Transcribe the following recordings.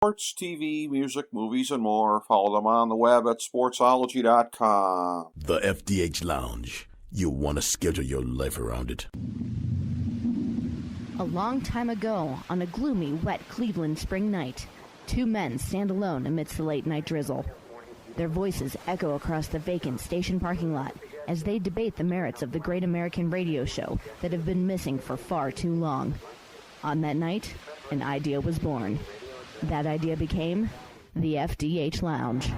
Sports, TV, music, movies, and more. Follow them on the web at sportsology.com. The FDH Lounge. You'll want to schedule your life around it. A long time ago, on a gloomy, wet Cleveland spring night, two men stand alone amidst the late-night drizzle. Their voices echo across the vacant station parking lot as they debate the merits of the great American radio show that have been missing for far too long. On that night, an idea was born. That idea became the FDH Lounge.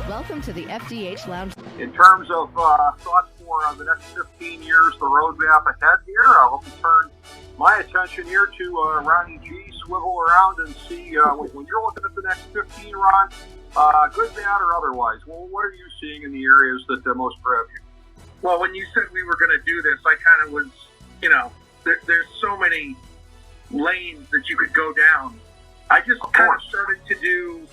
Welcome to the FDH Lounge. In terms of thoughts for the next 15 years, the roadmap ahead here, let me turn my attention here to Ronnie G. Swivel around and see when you're looking at the next 15, Ron, good, bad, or otherwise. Well, what are you seeing in the areas that most grab you? Well, when you said we were going to do this, I kind of was, there's so many lanes that you could go down. I just kind of started to do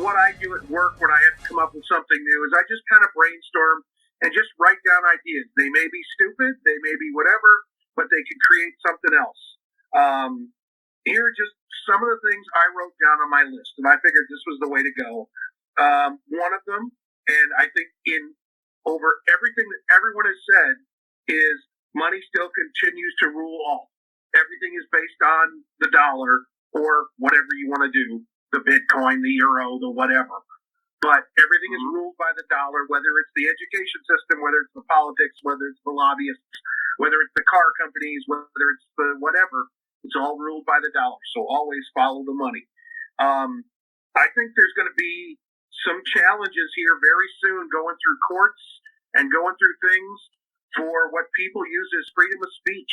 what I do at work when I have to come up with something new, is I just kind of brainstorm and just write down ideas. They may be stupid, they may be whatever, but they can create something else. Here are just some of the things I wrote down on my list, and I figured this was the way to go. One of them, and I think in over everything that everyone has said, is money still continues to rule all. Everything is based on the dollar or whatever you want to do, the Bitcoin, the euro, the whatever. But everything is ruled by the dollar, whether it's the education system, whether it's the politics, whether it's the lobbyists, whether it's the car companies, whether it's the whatever. It's all ruled by the dollar. So always follow the money. I think there's going to be some challenges here very soon going through courts and going through things for what people use as freedom of speech.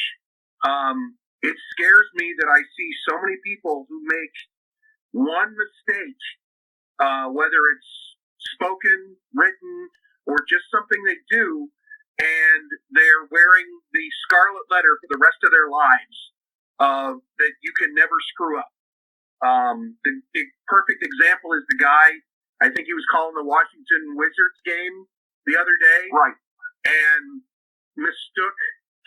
It scares me that I see so many people who make one mistake, whether it's spoken, written, or just something they do, and they're wearing the scarlet letter for the rest of their lives, that you can never screw up. The perfect example is the guy, I think he was calling the Washington Wizards game the other day. Right. And mistook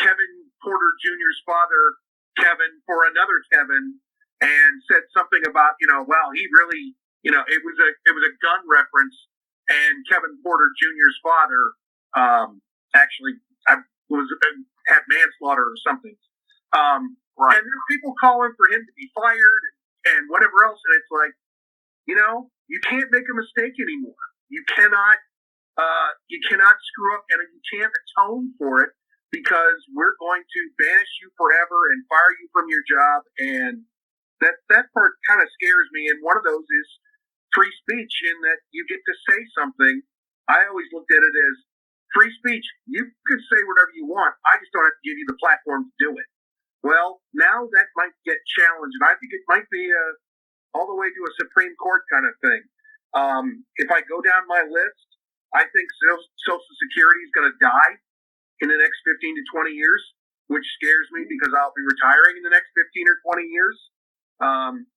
Kevin Porter Jr.'s father, Kevin, for another Kevin, and said something about, well, he really, it was a gun reference, and Kevin Porter Jr.'s father actually had manslaughter or something. Right. And there's people calling for him to be fired and whatever else, and it's like, you can't make a mistake anymore. You cannot screw up, and you can't atone for it, because we're going to banish you forever and fire you from your job. And that part kind of scares me. And one of those is free speech, in that you get to say something. I always looked at it as free speech. You can say whatever you want. I just don't have to give you the platform to do it. Well, now that might get challenged, and I think it might be all the way to a Supreme Court kind of thing. If I go down my list, I think Social Security is going to die in the next 15 to 20 years, which scares me because I'll be retiring in the next 15 or 20 years.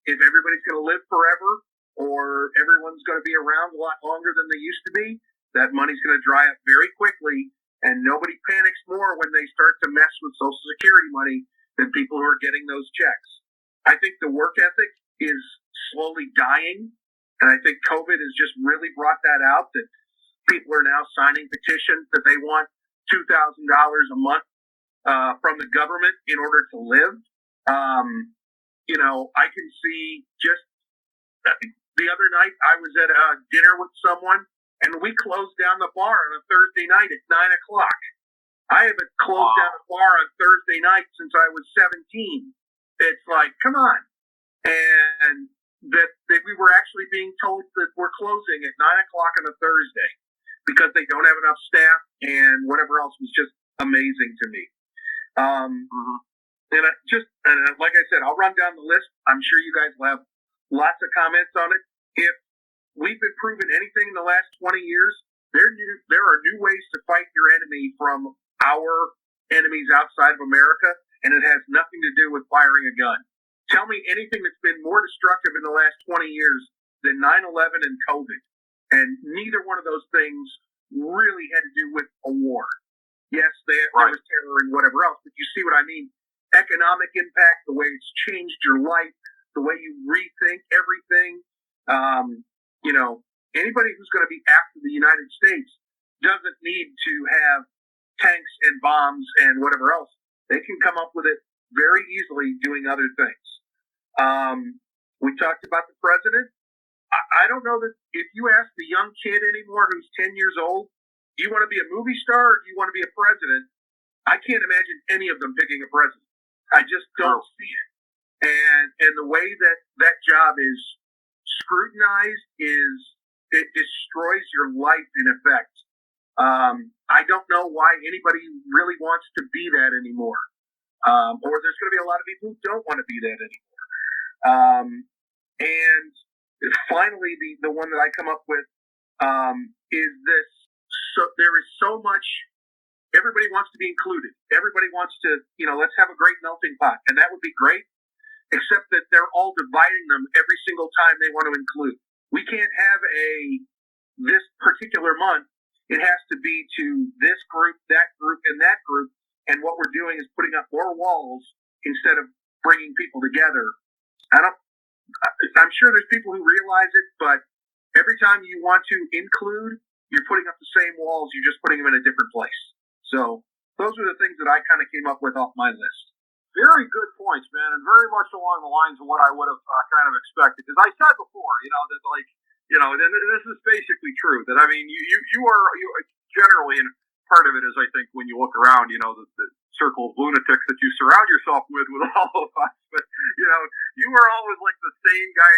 If everybody's going to live forever, or everyone's going to be around a lot longer than they used to be, that money's going to dry up very quickly, and nobody panics more when they start to mess with Social Security money than people who are getting those checks. I think the work ethic is slowly dying, and I think COVID has just really brought that out, that people are now signing petitions that they want $2,000 a month from the government in order to live. I can see just the other night I was at a dinner with someone, and we closed down the bar on a Thursday night at 9 o'clock. I haven't closed down a bar on Thursday night since I was 17. It's like, come on. And that we were actually being told that we're closing at 9 o'clock on a Thursday because they don't have enough staff, and whatever else was just amazing to me. And like I said, I'll run down the list. I'm sure you guys will have lots of comments on it. If we've been proven anything in the last 20 years, there are new ways to fight your enemy from our enemies outside of America, and it has nothing to do with firing a gun. Tell me anything that's been more destructive in the last 20 years than 9/11 and COVID. And neither one of those things really had to do with a war. Yes, there was terror and whatever else, but you see what I mean? economic impact, the way it's changed your life, the way you rethink everything. Anybody who's going to be after the United States doesn't need to have tanks and bombs and whatever else. They can come up with it very easily doing other things. We talked about the president. I don't know that if you ask the young kid anymore who's 10 years old, do you want to be a movie star or do you want to be a president? I can't imagine any of them picking a president. I just don't see it. And the way that job is scrutinized it destroys your life in effect. I don't know why anybody really wants to be that anymore. Or there's going to be a lot of people who don't want to be that anymore. And finally, the one that I come up with is this. So there is so much. Everybody wants to be included. Everybody wants to, let's have a great melting pot, and that would be great. Except that they're all dividing them every single time they want to include. We can't have this particular month. It has to be to this group, that group, and that group. And what we're doing is putting up more walls instead of bringing people together. I'm sure there's people who realize it, but every time you want to include, you're putting up the same walls. You're just putting them in a different place. So those are the things that I kind of came up with off my list. Very good points, man, and very much along the lines of what I would have kind of expected. Because I said before, that this is basically true. That I mean, you are generally, and part of it is I think when you look around, the circle of lunatics that you surround yourself with all of us. But you are always like the same guy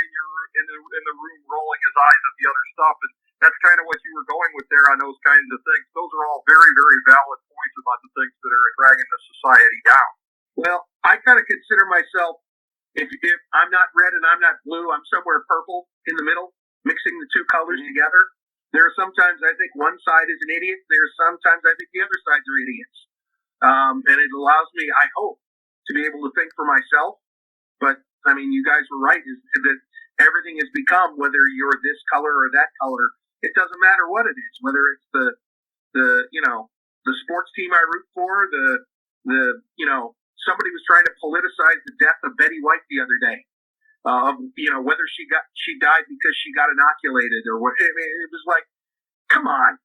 in the room rolling his eyes at the other stuff, and that's kind of what you were going with there on those kinds of things. Those are all very, very valid points about the things that are dragging the society down. Well, I kind of consider myself, if I'm not red and I'm not blue, I'm somewhere purple in the middle, mixing the two colors together. There are sometimes I think one side is an idiot. There are sometimes I think the other sides are idiots. And it allows me, I hope, to be able to think for myself. But, I mean, you guys were right, is that everything has become, whether you're this color or that color, it doesn't matter what it is, whether it's the sports team I root for, somebody was trying to politicize the death of Betty White the other day. Whether she died because she got inoculated or what. I mean, it was like, come on,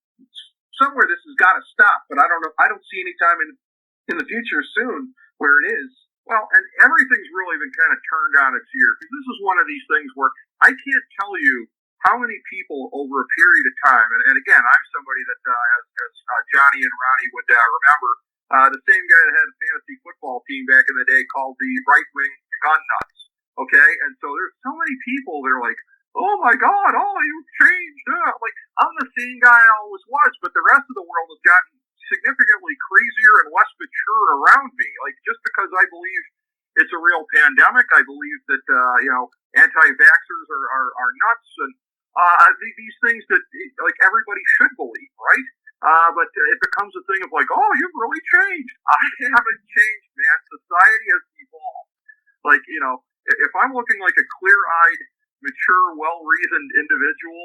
somewhere this has got to stop. But I don't know. I don't see any time in the future soon where it is. Well, and everything's really been kind of turned on its ear. Because this is one of these things where I can't tell you how many people over a period of time, and again, I'm somebody that, as Johnny and Ronnie would remember, the same guy that had a fantasy football team back in the day called the right-wing gun nuts. Okay? And so there's so many people that are like, oh my God, you've changed. Like, I'm the same guy I always was, but the rest of the world has gotten significantly crazier and less mature around me. Like, just because I believe it's a real pandemic, I believe that, anti-vaxxers are nuts, and these things that, like, everybody should believe, right? But it becomes a thing of like, oh, you've really changed. I haven't changed, man. Society has evolved. Like, if I'm looking like a clear-eyed, mature, well-reasoned individual,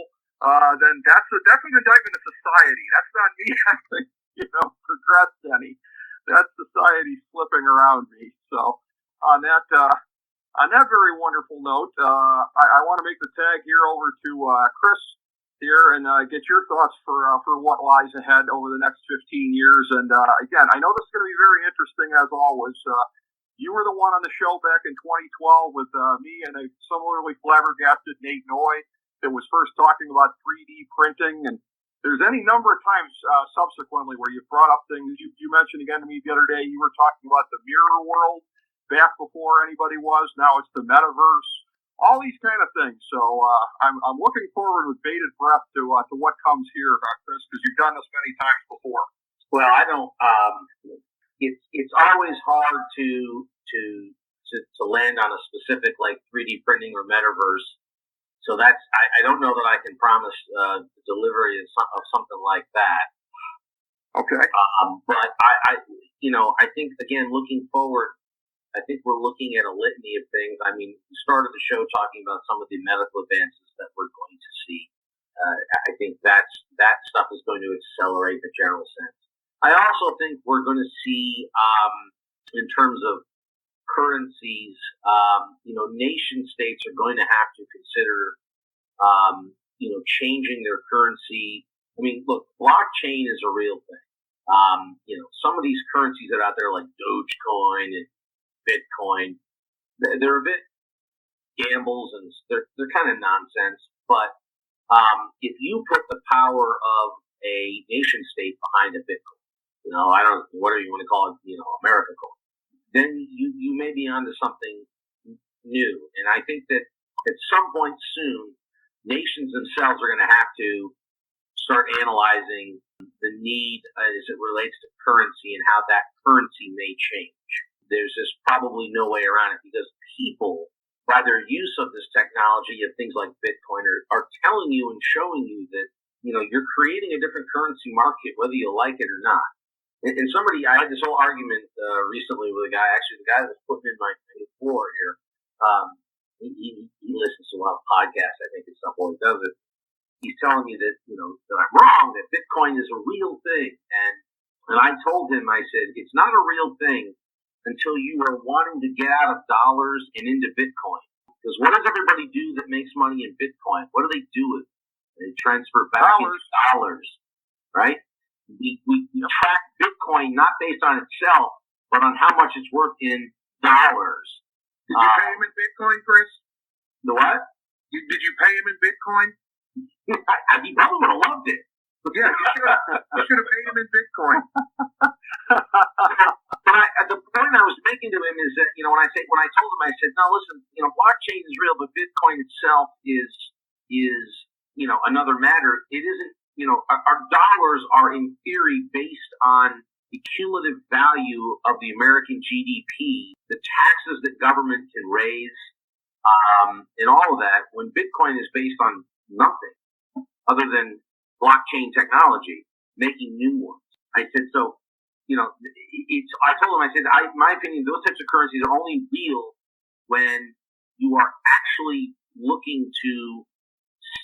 then that's an indictment of society. That's not me having, progressed any. That's society slipping around me. So on that very wonderful note, I want to make the tag here over to Chris here and get your thoughts for what lies ahead over the next 15 years. And again, I know this is going to be very interesting as always. You were the one on the show back in 2012 with me and a similarly flabbergasted Nate Noy that was first talking about 3D printing. And there's any number of times subsequently where you've brought up things. You mentioned again to me the other day, you were talking about the mirror world back before anybody was. Now it's the metaverse. All these kind of things. So I'm looking forward with bated breath to what comes here, Chris, because you've done this many times before. Well, I don't. It's always hard to land on a specific like 3D printing or metaverse. So I don't know that I can promise the delivery of something like that. Okay. But I think again looking forward. I think we're looking at a litany of things. I mean, we started the show talking about some of the medical advances that we're going to see. I think that stuff is going to accelerate in the general sense. I also think we're going to see, in terms of currencies, nation states are going to have to consider, changing their currency. I mean, look, blockchain is a real thing. Some of these currencies that are out there like Dogecoin and Bitcoin, they're a bit gambles and they're kind of nonsense. But if you put the power of a nation state behind a Bitcoin, I don't, whatever you want to call it, America coin, then you may be onto something new. And I think that at some point soon, nations themselves are going to have to start analyzing the need as it relates to currency and how that currency may change. There's just probably no way around it because people, by their use of this technology of things like Bitcoin, are telling you and showing you that, you're creating a different currency market, whether you like it or not. And I had this whole argument recently with a guy, actually the guy that's putting in my floor here. He listens to a lot of podcasts, I think, and stuff while he does it. He's telling me that, that I'm wrong, that Bitcoin is a real thing. And I told him, I said, it's not a real thing until you are wanting to get out of dollars and into Bitcoin. Because what does everybody do that makes money in Bitcoin? What do they do with it? They transfer back into dollars, right? We track Bitcoin not based on itself, but on how much it's worth in dollars. Did you pay him in Bitcoin, Chris? The what? Did you pay him in Bitcoin? He probably would have loved it. Yeah, you should have paid him in Bitcoin. But the point I was making to him is that, when I told him, I said, no, listen, blockchain is real, but Bitcoin itself is another matter. It isn't, our dollars are in theory based on the cumulative value of the American GDP, the taxes that government can raise, and all of that, when Bitcoin is based on nothing other than blockchain technology, making new ones. I said, so, I told him, I said, my opinion, those types of currencies are only real when you are actually looking to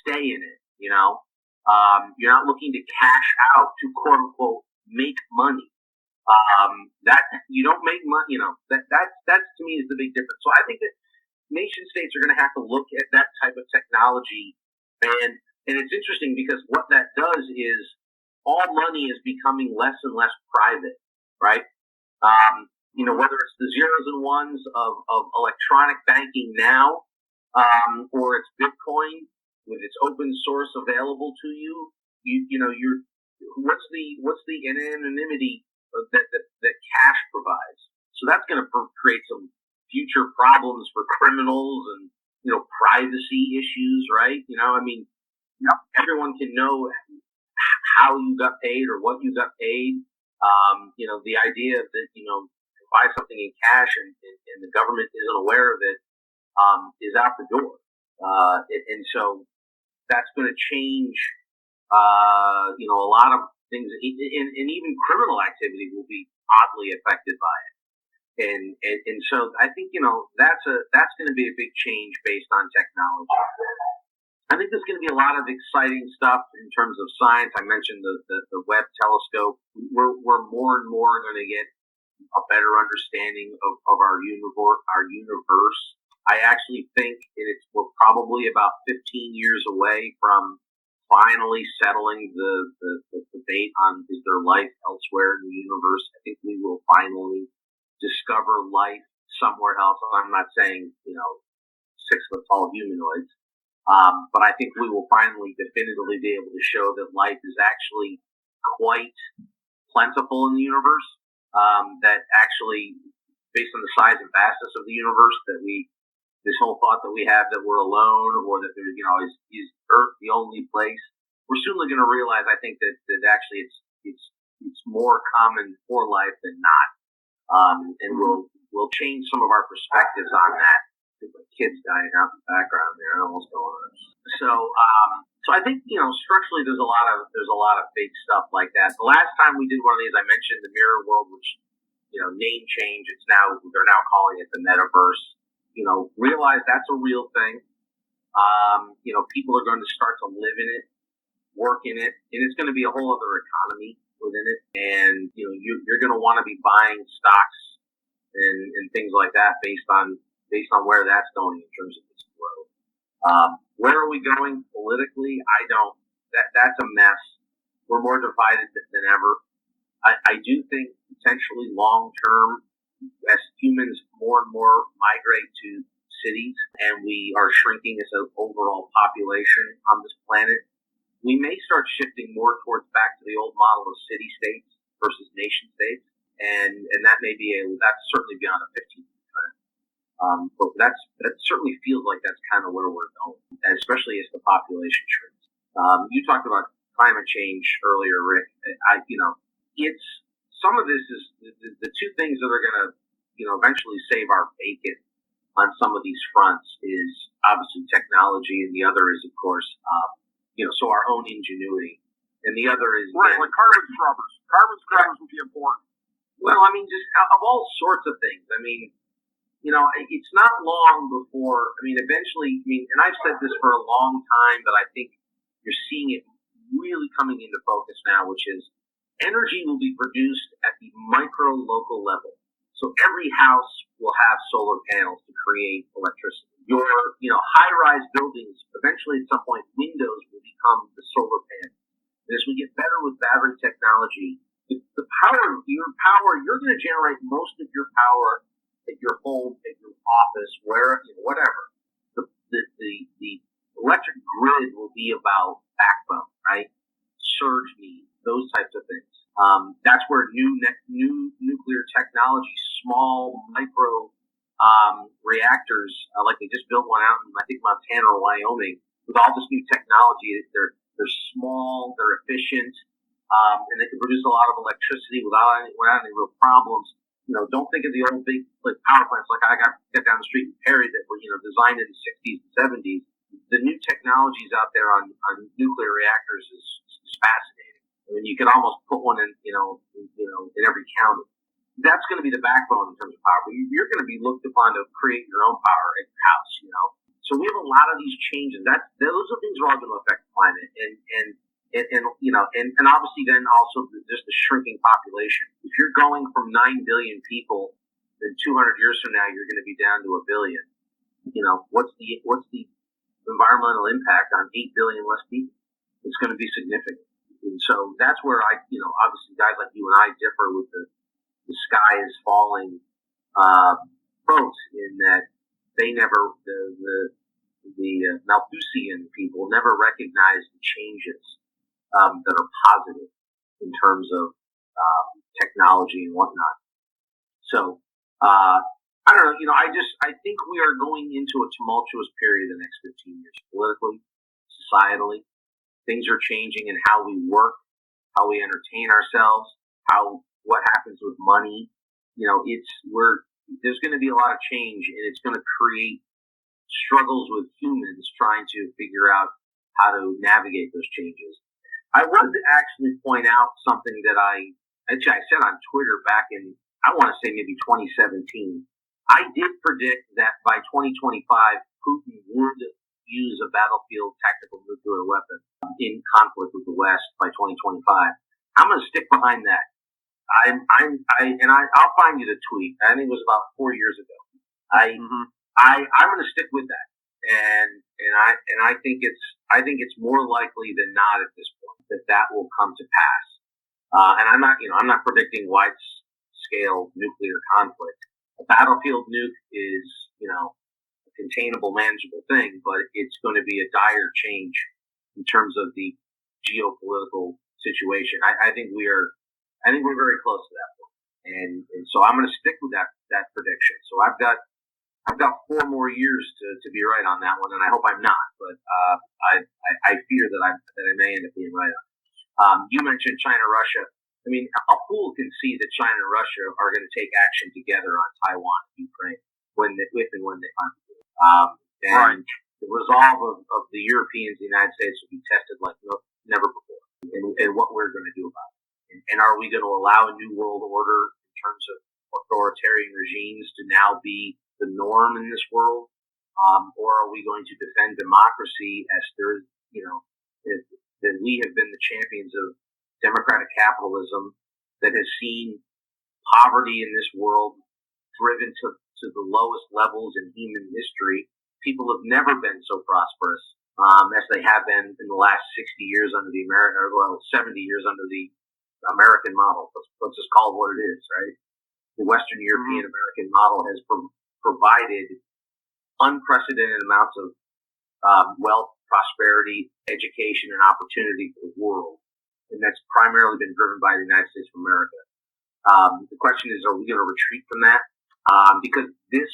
stay in it, you're not looking to cash out to quote unquote make money. That you don't make money, that's to me is the big difference. So I think that nation states are going to have to look at that type of technology, and it's interesting because what that does is all money is becoming less and less private, right? Whether it's the zeros and ones of electronic banking now, or it's Bitcoin with its open source available to you, what's the anonymity that cash provides? So that's going to create some future problems for criminals and, privacy issues, right? Everyone can know how you got paid or what you got paid. The idea that, to buy something in cash and the government isn't aware of it, is out the door. And so that's going to change, a lot of things, and even criminal activity will be oddly affected by it. And so I think, that's going to be a big change based on technology. I think there's going to be a lot of exciting stuff in terms of science. I mentioned the Webb telescope. We're more and more going to get a better understanding of our universe. I actually think we're probably about 15 years away from finally settling the debate on is there life elsewhere in the universe. I think we will finally discover life somewhere else. I'm not saying 6-foot-tall humanoids. But I think we will finally definitively be able to show that life is actually quite plentiful in the universe. That actually, based on the size and vastness of the universe, this whole thought that we have that we're alone or that there's, is Earth the only place? We're soon going to realize, I think, that actually it's more common for life than not. And we'll change some of our perspectives on that. Kids dying out in the background there. I don't know what's going on. So I think structurally there's a lot of big stuff like that. The last time we did one of these, I mentioned the mirror world, which name change. They're now calling it the metaverse. Realize that's a real thing. People are going to start to live in it, work in it, and it's going to be a whole other economy within it. And you're going to want to be buying stocks and things like that based on where that's going in terms of this world. Where are we going politically? I don't. That's a mess. We're more divided than ever. I do think potentially long term, as humans more and more migrate to cities and we are shrinking as an overall population on this planet, we may start shifting more towards back to the old model of city states versus nation states, and that may be that's certainly beyond a 15-year trend. But that certainly feels like that's kind of where we're going, especially as the population shrinks. You talked about climate change earlier, Rick. It's some of this is the two things that are going to eventually save our bacon on some of these fronts is obviously technology, and the other is, of course, so our own ingenuity, and the other is right, like carbon scrubbers. Carbon scrubbers would be important. Well, I mean, just of all sorts of things. I mean, it's not long before. I mean, eventually. I mean, and I've said this for a long time, but I think you're seeing it really coming into focus now, which is energy will be produced at the micro local level. So every house will have solar panels to create electricity. Your, high-rise buildings, eventually at some point, windows will become the solar panel. And as we get better with battery technology, the power, you're going to generate most of your power at your home, at your office, whatever. The electric grid will be about backbone, right? Surge needs, those types of things. That's where new nuclear technology, small micro reactors, like they just built one out in I think Montana or Wyoming, with all this new technology. They're small, they're efficient, and they can produce a lot of electricity without any real problems. Don't think of the old big power plants like I got down the street in Perry that were designed in the 60s and 70s. The new technologies out there on nuclear reactors is fascinating. I mean, you could almost put one in in every county. That's going to be the backbone in terms of power. But you're going to be looked upon to create your own power at your house. So we have a lot of these changes. Those are things that are all going to affect the climate, and obviously then also just the shrinking population. If you're going from 9 billion people, then 200 years from now you're going to be down to 1 billion. What's the environmental impact on 8 billion less people? It's going to be significant. And so that's where obviously guys like you and I differ with the sky is falling folks, in that they never, the Malthusian people never recognize the changes that are positive in terms of technology and whatnot. So I don't know. I think we are going into a tumultuous period in the next 15 years, politically, societally. Things are changing in how we work, how we entertain ourselves, what happens with money. There's going to be a lot of change, and it's going to create struggles with humans trying to figure out how to navigate those changes. I wanted to actually point out something that I said on Twitter back in, I want to say maybe 2017. I did predict that by 2025, Putin would use a battlefield tactical nuclear weapon in conflict with the West by 2025. I'm going to stick behind that. I'll find you the tweet. I think it was about 4 years ago. I'm going to stick with that, and I think it's more likely than not at this point that will come to pass. And I'm not predicting wide scale nuclear conflict. A battlefield nuke is a containable, manageable thing, but it's going to be a dire change in terms of the geopolitical situation. I think we're very close to that point, and so I'm going to stick with that prediction. So I've got 4 more years to be right on that one, and I hope I'm not, but I fear that I may end up being right on it. You mentioned China, Russia. I mean, a fool can see that China and Russia are going to take action together on Taiwan and Ukraine if and when they finally do it. And the resolve of the Europeans and the United States will be tested like never before, and what we're going to do about it. And are we going to allow a new world order in terms of authoritarian regimes to now be the norm in this world? Or are we going to defend democracy as that we have been the champions of democratic capitalism that has seen poverty in this world driven to the lowest levels in human history. People have never been so prosperous as they have been in the last 60 years under the 70 years under the American model. Let's just call it what it is, right? The Western European American model has provided unprecedented amounts of wealth, prosperity, education, and opportunity for the world. And that's primarily been driven by the United States of America. The question is, are we going to retreat from that? Because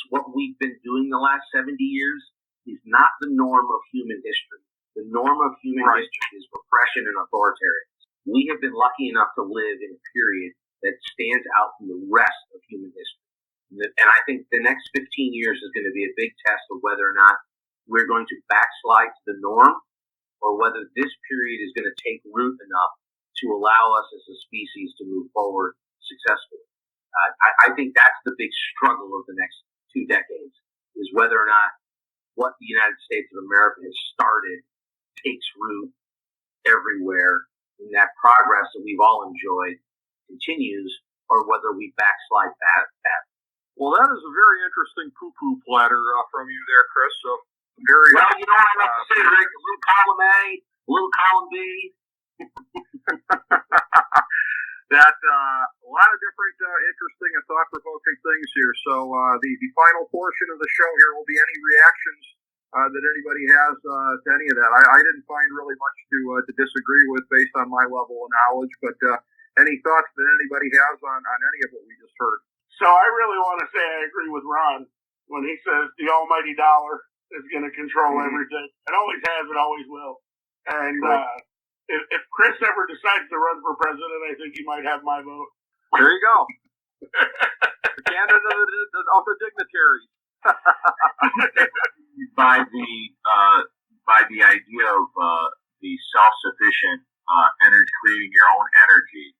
what we've been doing the last 70 years is not the norm of human history. The norm of human history is repression and authoritarianism. We have been lucky enough to live in a period that stands out from the rest of human history. And I think the next 15 years is going to be a big test of whether or not we're going to backslide to the norm, or whether this period is going to take root enough to allow us as a species to move forward successfully. I think that's the big struggle of the next 2 decades, is whether or not what the United States of America has started takes root everywhere, and that progress that we've all enjoyed continues, or whether we backslide back. Well, that is a very interesting poo-poo platter from you there, Chris. So very. Well, you know what I like to say, Rick? A little column A, a little column B. That a lot of different interesting and thought-provoking things here. So the final portion of the show here will be any reactions that anybody has to any of that. I didn't find really much to disagree with based on my level of knowledge, but any thoughts that anybody has on any of what we just heard? So I really want to say I agree with Ron when he says the almighty dollar is going to control everything. It always has, it always will. And if Chris ever decides to run for president, I think he might have my vote. There you go. The candidate of the dignitaries. By the idea of the self-sufficient energy, creating your own energy,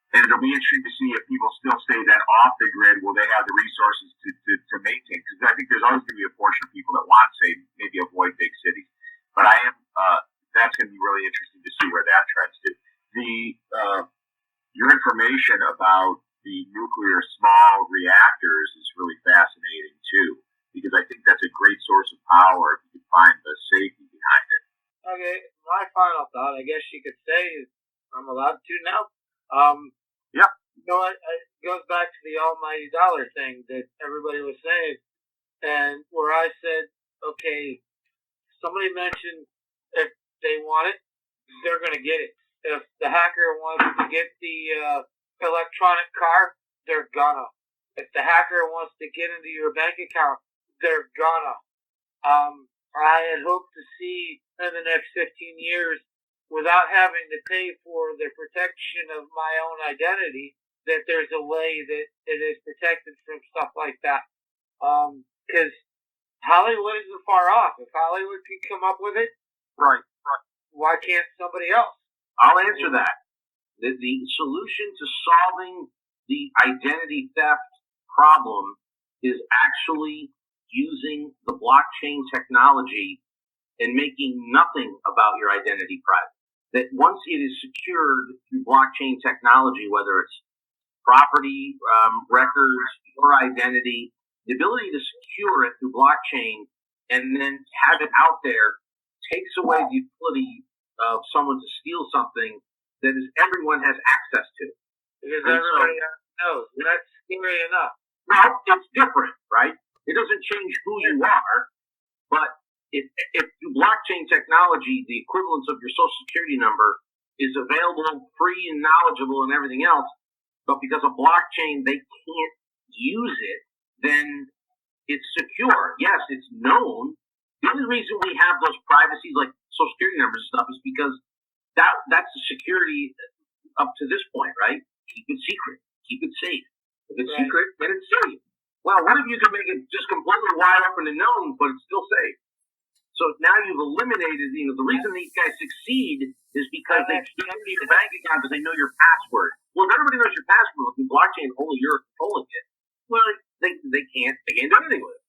and it'll be interesting to see if people still stay then off the grid. Will they have the resources to maintain? Because I think there's always going to be a portion of people that want, say, maybe avoid big cities. But that's going to be really interesting to see where that trends to. Your information about the nuclear small reactors is really fascinating too, because I think that's a great source of power if you can find the safety behind it. Okay, my final thought, I guess you could say, is I'm allowed to now. Yeah. You know what? It goes back to the almighty dollar thing that everybody was saying, and where I said, okay, somebody mentioned if they want it, they're going to get it. If the hacker wants to get the electronic car, they're gonna. If the hacker wants to get into your bank account, they're gonna. I had hoped to see in the next 15 years, without having to pay for the protection of my own identity, that there's a way that it is protected from stuff like that. Because Hollywood isn't far off. If Hollywood can come up with it, Right. why can't somebody else? I'll answer that. The solution to solving the identity theft problem is actually using the blockchain technology and making nothing about your identity private. That once it is secured through blockchain technology, whether it's property, records, your identity, the ability to secure it through blockchain and then have it out there takes away the ability of someone to steal something that everyone has access to. Because everybody knows. That's scary enough. Well, it's different, right? It doesn't change who you are, but if through blockchain technology, the equivalence of your social security number is available, free and knowledgeable and everything else, but because of blockchain, they can't use it, then it's secure. Yes, it's known. The only reason we have those privacies like social security numbers and stuff is because that's the security up to this point, right? Keep it secret. Keep it safe. If it's secret, then it's safe. Well, what if you can make it just completely wide open and known, but it's still safe? So now you've eliminated, the reason these guys succeed is because they can't see your bank account because they know your password. Well, if everybody knows your password, with blockchain, only you're controlling it. Well, they can't do anything with it.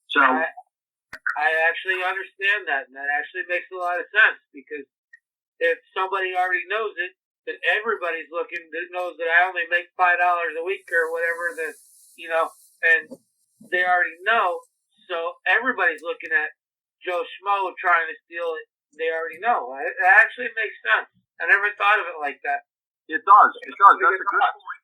So I actually understand that, and that actually makes a lot of sense, because if somebody already knows it, that everybody's looking, that knows that I only make $5 a week or whatever, and they already know. So everybody's looking at Joe Schmo trying to steal it. They already know. It actually makes sense. I never thought of it like that. It does. It does. That's a good point.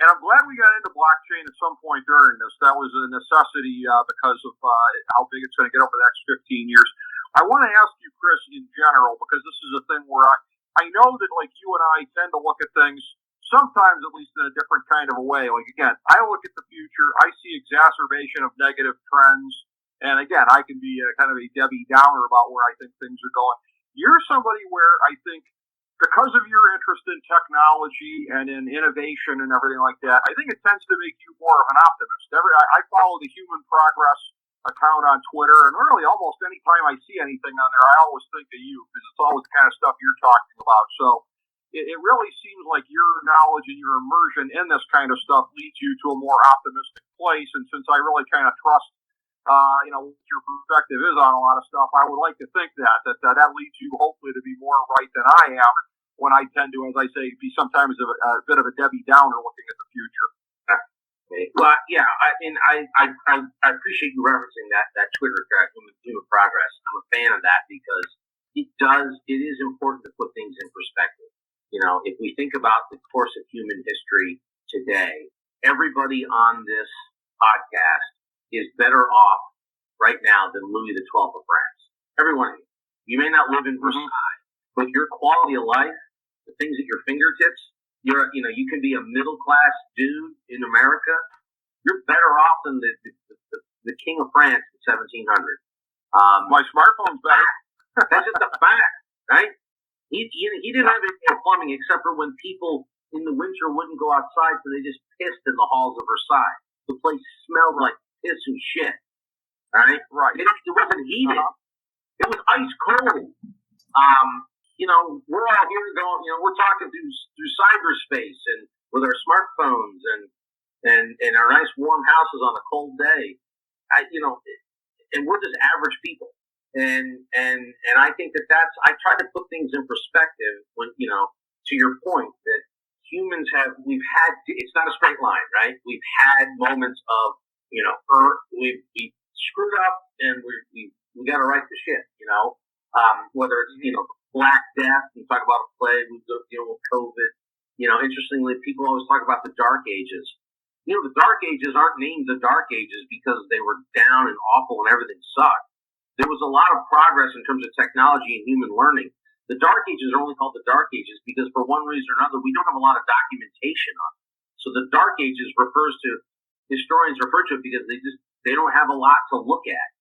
And I'm glad we got into blockchain at some point during this. That was a necessity because of how big it's going to get over the next 15 years. I want to ask you, Chris, in general, because this is a thing where I know that, like, you and I tend to look at things sometimes at least in a different kind of a way. Like, again, I look at the future. I see exacerbation of negative trends. And, again, I can be kind of a Debbie Downer about where I think things are going. You're somebody where I think, because of your interest in technology and in innovation and everything like that, I think it tends to make you more of an optimist. I follow the Human Progress account on Twitter, and really almost any time I see anything on there, I always think of you, because it's always the kind of stuff you're talking about. So it really seems like your knowledge and your immersion in this kind of stuff leads you to a more optimistic place. And since I really kind of trust what your perspective is on a lot of stuff, I would like to think that leads you hopefully to be more right than I am, when I tend to, as I say, be sometimes a bit of a Debbie Downer looking at the future. Well, yeah, I appreciate you referencing that Twitter account, Human Progress. I'm a fan of that because it is important to put things in perspective. If we think about the course of human history today, everybody on this podcast is better off right now than Louis XII of France. Every one of you. You may not live in Versailles, but your quality of life, the things at your fingertips, you can be a middle class dude in America. You're better off than the King of France in 1700. My smartphone's better. That's just a fact, right? He didn't have any plumbing except for when people in the winter wouldn't go outside, so they just pissed in the halls of Versailles. The place smelled like piss and shit. Right? Right. It wasn't heated. It was ice cold. We're all here going, we're talking through cyberspace and with our smartphones and our nice warm houses on a cold day. And we're just average people. And I think that's, I try to put things in perspective when, to your point that humans it's not a straight line, right? We've had moments of, we screwed up and we got to right the shit, whether it's, Black Death, we talk about a plague, we deal with COVID. Interestingly, people always talk about the Dark Ages. The Dark Ages aren't named the Dark Ages because they were down and awful and everything sucked. There was a lot of progress in terms of technology and human learning. The Dark Ages are only called the Dark Ages because for one reason or another, we don't have a lot of documentation on it. So the Dark Ages historians refer to it because they don't have a lot to look at.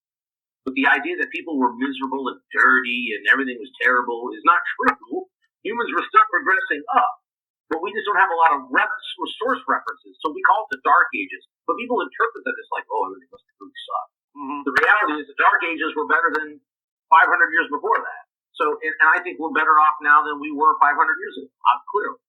But the idea that people were miserable and dirty and everything was terrible is not true. Humans were still progressing up, but we just don't have a lot of source references. So we call it the Dark Ages. But people interpret that as like, oh, everything must have really sucked. Mm-hmm. The reality is the Dark Ages were better than 500 years before that. So, and I think we're better off now than we were 500 years ago, clearly.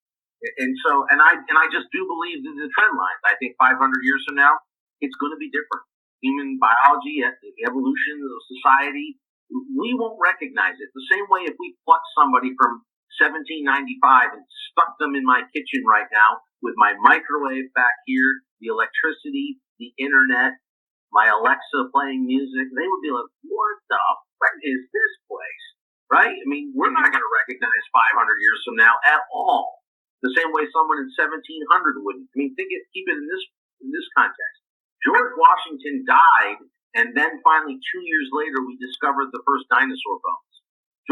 And I just do believe in the trend lines. I think 500 years from now, it's going to be different. Human biology, the evolution of society, we won't recognize it. The same way if we plucked somebody from 1795 and stuck them in my kitchen right now with my microwave back here, the electricity, the internet, my Alexa playing music, they would be like, what the fuck is this place? Right? I mean, we're not going to recognize 500 years from now at all. The same way someone in 1700 wouldn't. I mean, keep it in this context. George Washington died, and then finally 2 years later, we discovered the first dinosaur bones.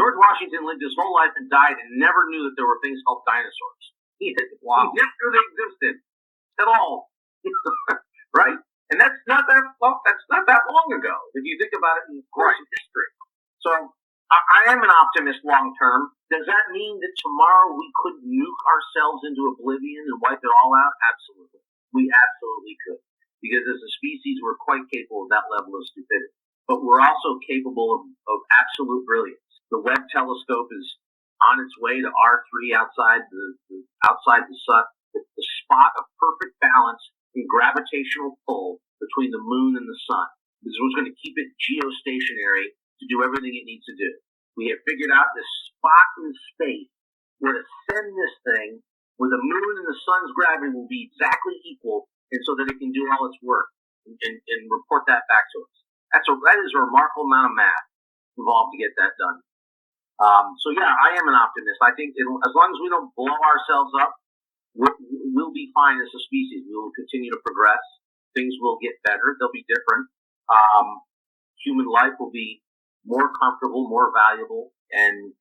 George Washington lived his whole life and died and never knew that there were things called dinosaurs. He never knew they existed at all. Right? And that's not that long ago, if you think about it in the course of history. So I am an optimist long term. Does that mean that tomorrow we could nuke ourselves into oblivion and wipe it all out? Absolutely. We absolutely could. Because as a species, we're quite capable of that level of stupidity. But we're also capable of absolute brilliance. The Webb telescope is on its way to R3 outside the sun, the spot of perfect balance in gravitational pull between the moon and the sun. This is what's going to keep it geostationary to do everything it needs to do. We have figured out this spot in space were to send this thing where the moon and the sun's gravity will be exactly equal, and so that it can do all its work and report that back to us. That is a remarkable amount of math involved to get that done. So yeah, I am an optimist. I think as long as we don't blow ourselves up, we'll be fine as a species. We will continue to progress. Things will get better. They'll be different. Human life will be more comfortable, more valuable, and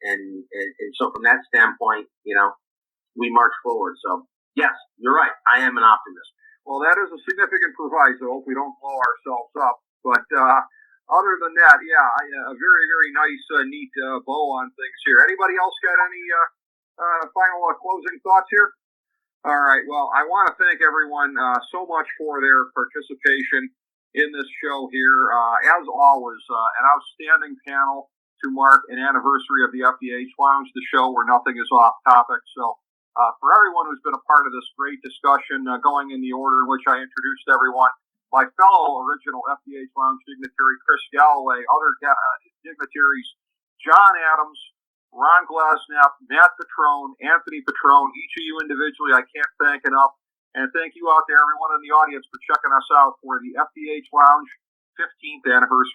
so from that standpoint, we march forward. So yes, you're right. I am an optimist. Well, that is a significant proviso if we don't blow ourselves up. But other than that, yeah, a very, very nice, neat bow on things here. Anybody else got any final closing thoughts here? All right. Well, I want to thank everyone so much for their participation in this show here. As always, an outstanding panel to mark an anniversary of the FDH Lounge, the show where nothing is off topic. So for everyone who's been a part of this great discussion, going in the order in which I introduced everyone, my fellow original FDH Lounge dignitary Chris Galloway, other dignitaries Jon Adams, Ron Glasenapp, Matt Petrone, Anthony Petrone, each of you individually I can't thank enough. And thank you out there, everyone in the audience, for checking us out for the FDH Lounge 15th anniversary.